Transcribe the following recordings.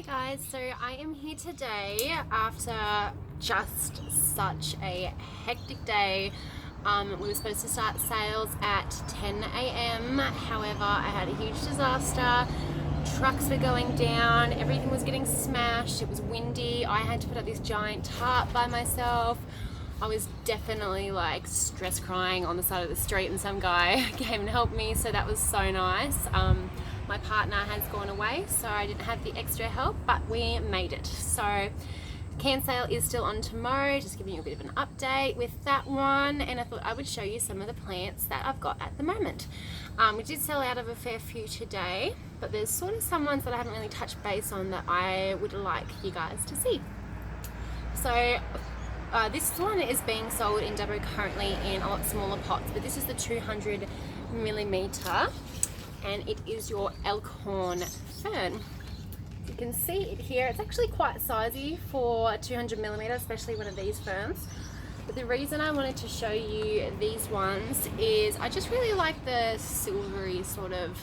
Hi guys, so I am here today after just such a hectic day. We were supposed to start sales at 10 a.m. However, I had a huge disaster. Trucks were going down, everything was getting smashed, it was windy. I had to put up this giant tarp by myself. I was definitely like stress crying on the side of the street, and some guy came and helped me, so that was so nice. My partner has gone away, so I didn't have the extra help, but we made it. So can sale is still on tomorrow, just giving you a bit of an update with that one, and I thought I would show you some of the plants that I've got at the moment. We did sell out of a fair few today, but there's sort of some ones that I haven't really touched base on that I would like you guys to see. So this one is being sold in Dubbo currently in a lot smaller pots, but this is the 200 millimeter, and it is your Elkhorn fern. You can see it here. It's actually quite sizey for 200 millimeter, especially one of these ferns. But the reason I wanted to show you these ones is I just really like the silvery sort of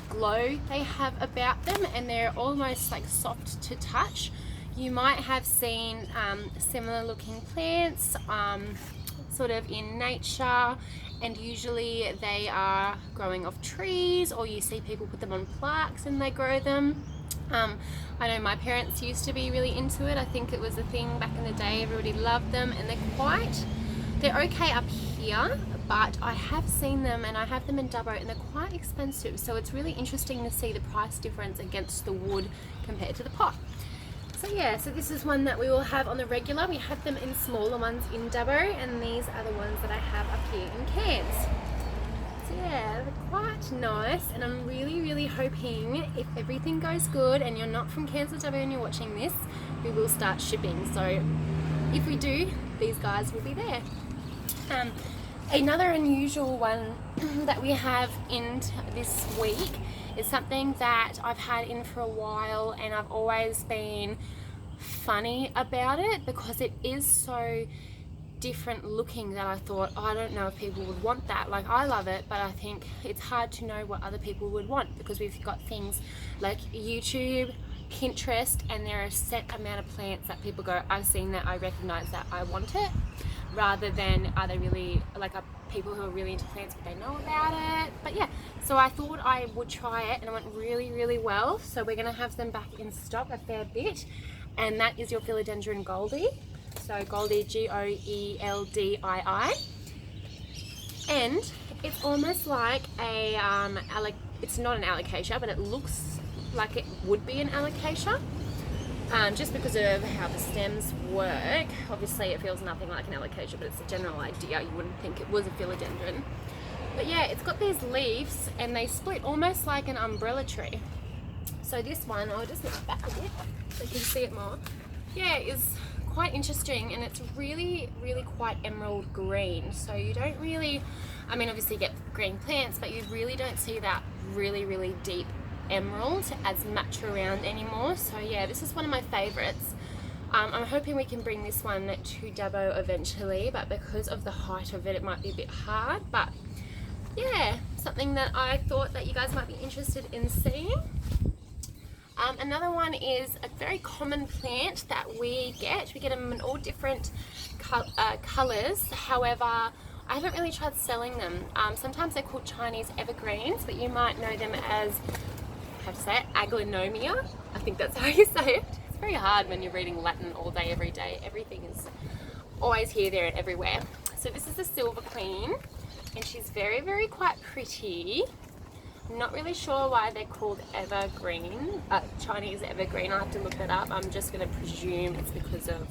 glow they have about them, and they're almost like soft to touch. You might have seen similar looking plants sort of in nature, and usually they are growing off trees, or you see people put them on plaques and they grow them. I know my parents used to be really into it. I think it was a thing back in the day, everybody loved them, and they're okay up here, but I have seen them and I have them in Dubbo, and they're quite expensive, so it's really interesting to see the price difference against the wood compared to the pot. So yeah, so this is one that we will have on the regular. We have them in smaller ones in Dubbo, and these are the ones that I have up here in Cairns. So yeah, they're quite nice, and I'm really hoping if everything goes good and you're not from Cairns or Dubbo and you're watching this, we will start shipping. So if we do, these guys will be there. Another unusual one that we have in this week is something that I've had in for a while, and I've always been funny about it because it is so different looking that I thought, I don't know if people would want that. Like, I love it, but I think it's hard to know what other people would want, because we've got things like YouTube, Pinterest, and there are a set amount of plants that people go, I've seen that, I recognize that, I want it, rather than are they really like people who are really into plants but they know about it. But yeah, so I thought I would try it, and it went really well. So we're gonna have them back in stock a fair bit, and that is your Philodendron Goldie. So Goldie, Goeldii, and it's almost like a it's not an Alocasia, but it looks like it would be an Alocasia. Just because of how the stems work. Obviously it feels nothing like an Alocasia, but it's a general idea. You wouldn't think it was a philodendron. But yeah, it's got these leaves and they split almost like an umbrella tree. So this one, I'll just look back a bit so you can see it more. Yeah, is quite interesting, and it's really quite emerald green. So you don't really, I mean obviously you get green plants, but you really don't see that really deep emerald as much around anymore. So yeah, this is one of my favorites. I'm hoping we can bring this one to Dubbo eventually, but because of the height of it, it might be a bit hard. But yeah, something that I thought that you guys might be interested in seeing. Another one is a very common plant that we get. We get them in all different colors. However, I haven't really tried selling them. Sometimes they're called Chinese evergreens, but you might know them as, how to say it, aglaonomia. I think that's how you say it. It's very hard when you're reading Latin all day, every day. Everything is always here, there, and everywhere. So this is the Silver Queen, and she's very quite pretty. I'm not really sure why they're called evergreen, Chinese evergreen. I'll have to look that up. I'm just going to presume it's because of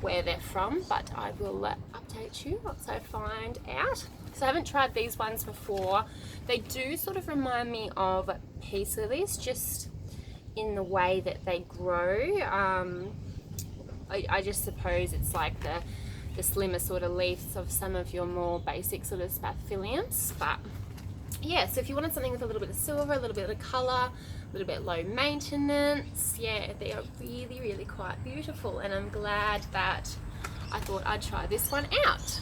where they're from, but I will update you once I find out. So I haven't tried these ones before. They do sort of remind me of peace lilies, just in the way that they grow. I just suppose it's like the slimmer sort of leaves of some of your more basic sort of spathiphyllums. But yeah, so if you wanted something with a little bit of silver, a little bit of colour, a little bit low maintenance, yeah, they are really quite beautiful, and I'm glad that I thought I'd try this one out.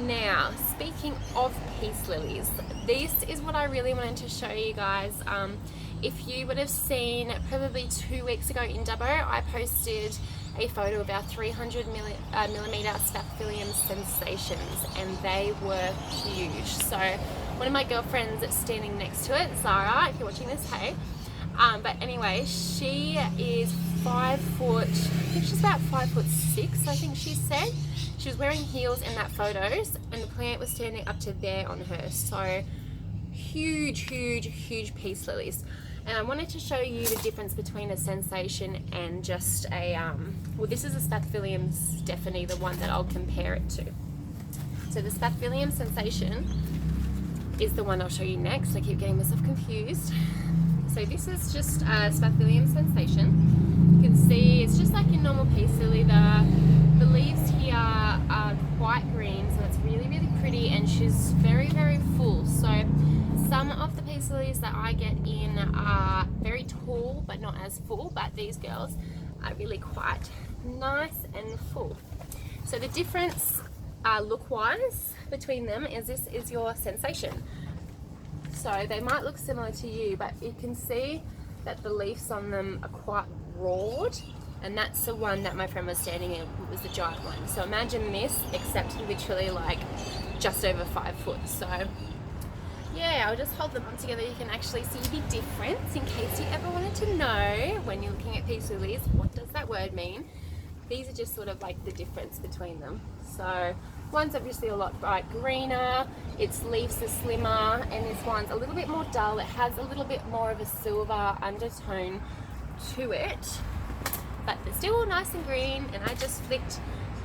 Now, speaking of peace lilies, this is what I really wanted to show you guys. If you would have seen probably 2 weeks ago in Dubbo, I posted a photo of our 300 millimeter Phillium Sensations, and they were huge. So one of my girlfriends that's standing next to it, Zara, if you're watching this, hey. But anyway, she is 5 foot, I think she's about 5'6", I think she said. She was wearing heels in that photos, and the plant was standing up to there on her. So huge, huge, huge peace lilies. And I wanted to show you the difference between a sensation and just a, well, this is a Phillium Stephanie, the one that I'll compare it to. So the Phillium Sensation is the one I'll show you next. I keep getting myself confused. So this is just a Phillium Sensation. You can see it's just like a normal peace lily. The leaves here are quite green, so it's really, really pretty, and she's very, very full. So some of the peace lilies that I get in are very tall but not as full, but these girls are really quite nice and full. So the difference look-wise between them is this is your sensation. So they might look similar to you, but you can see that the leaves on them are quite broad, and that's the one that my friend was standing in, was the giant one. So imagine this, except literally like just over 5 foot. So yeah, I'll just hold them up together. You can actually see the difference in case you ever wanted to know when you're looking at peace lilies, what does that word mean? These are just sort of like the difference between them. So one's obviously a lot bright greener, its leaves are slimmer, and this one's a little bit more dull. It has a little bit more of a silver undertone to it, but they're still nice and green, and I just flicked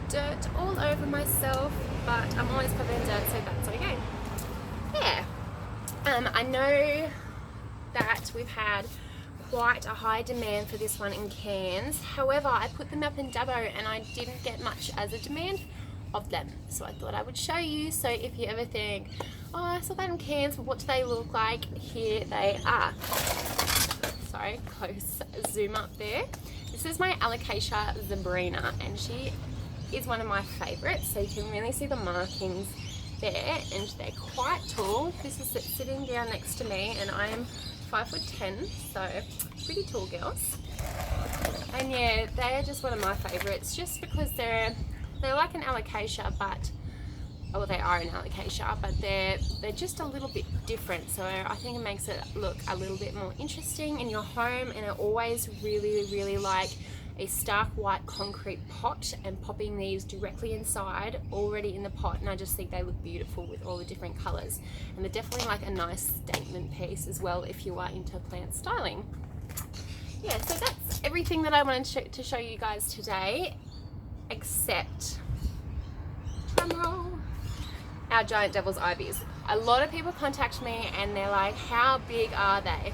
dirt all over myself, but I'm always covered in dirt, so that's okay. Yeah. I know that we've had quite a high demand for this one in cans. However, I put them up in Dubbo and I didn't get much as a demand of them. So I thought I would show you. So if you ever think, oh, I saw that in cans, but what do they look like? Here they are. Sorry, close zoom up there. This is my Alocasia Marina, and she is one of my favorites. So you can really see the markings there, and they're quite tall. This is sitting down next to me, and I am 5'10", so pretty tall girls. And yeah, they are just one of my favorites, just because they're like an alocasia, but well, they are an alocasia, but they're just a little bit different. So I think it makes it look a little bit more interesting in your home. And I always really, really like a stark white concrete pot and popping these directly inside already in the pot, and I just think they look beautiful with all the different colors, and they're definitely like a nice statement piece as well if you are into plant styling. Yeah, so that's everything that I wanted to show you guys today, except drumroll, our giant devil's ivies. A lot of people contact me and they're like, how big are they?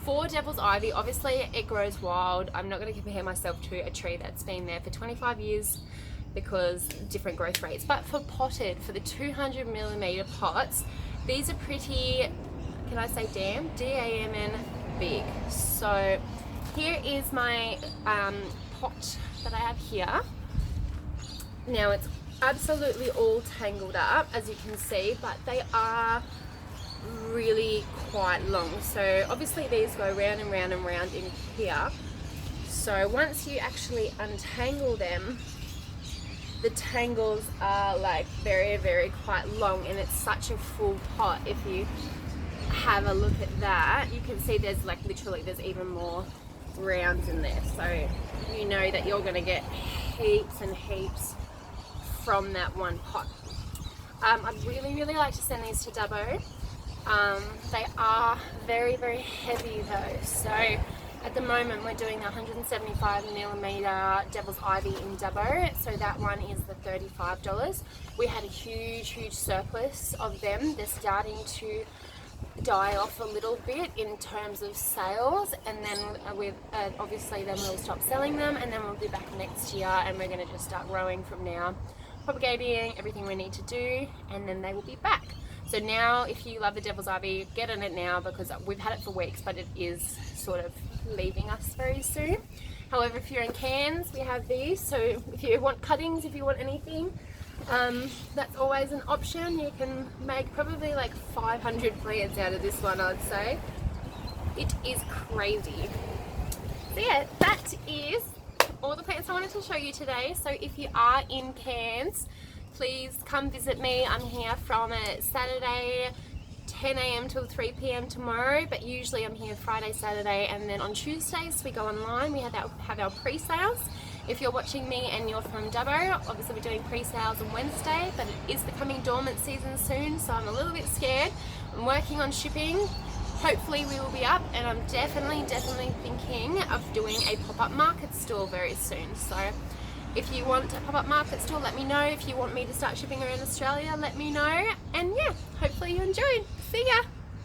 For devil's ivy, obviously it grows wild. I'm not going to compare myself to a tree that's been there for 25 years because different growth rates. But for potted, for the 200 millimeter pots, these are pretty, can I say damn? D-A-M-N, big. So here is my pot that I have here. Now it's absolutely all tangled up, as you can see, but they are really quite long. So obviously these go round and round and round in here. So once you actually untangle them, the tangles are like very, very quite long, and it's such a full pot. If you have a look at that, you can see there's like literally there's even more rounds in there. So you know that you're going to get heaps and heaps from that one pot. I'd really, really like to send these to Dubbo. They are very, very heavy though. So at the moment we're doing 175 millimeter devil's ivy in Dubbo. So that one is the $35. We had a huge, huge surplus of them. They're starting to die off a little bit in terms of sales, and then with obviously then we'll stop selling them, and then we'll be back next year, and we're going to just start growing from now, propagating everything we need to do, and then they will be back. So now if you love the devil's ivy, get on it now, because we've had it for weeks, but it is sort of leaving us very soon. However, if you're in cans, we have these. So if you want cuttings, if you want anything, that's always an option. You can make probably like 500 plants out of this one, I'd say. It is crazy. So yeah, that is all the plants I wanted to show you today. So if you are in Cairns, please come visit me. I'm here from Saturday 10 a.m. till 3 p.m. tomorrow, but usually I'm here Friday, Saturday, and then on Tuesdays we go online. We have our pre-sales. If you're watching me and you're from Dubbo, obviously we're doing pre-sales on Wednesday, but it is becoming dormant season soon, so I'm a little bit scared. I'm working on shipping. Hopefully we will be up, and I'm definitely thinking of doing a pop-up market stall very soon. So if you want a pop-up market stall, let me know. If you want me to start shipping around Australia, let me know. And yeah, hopefully you enjoyed. See ya!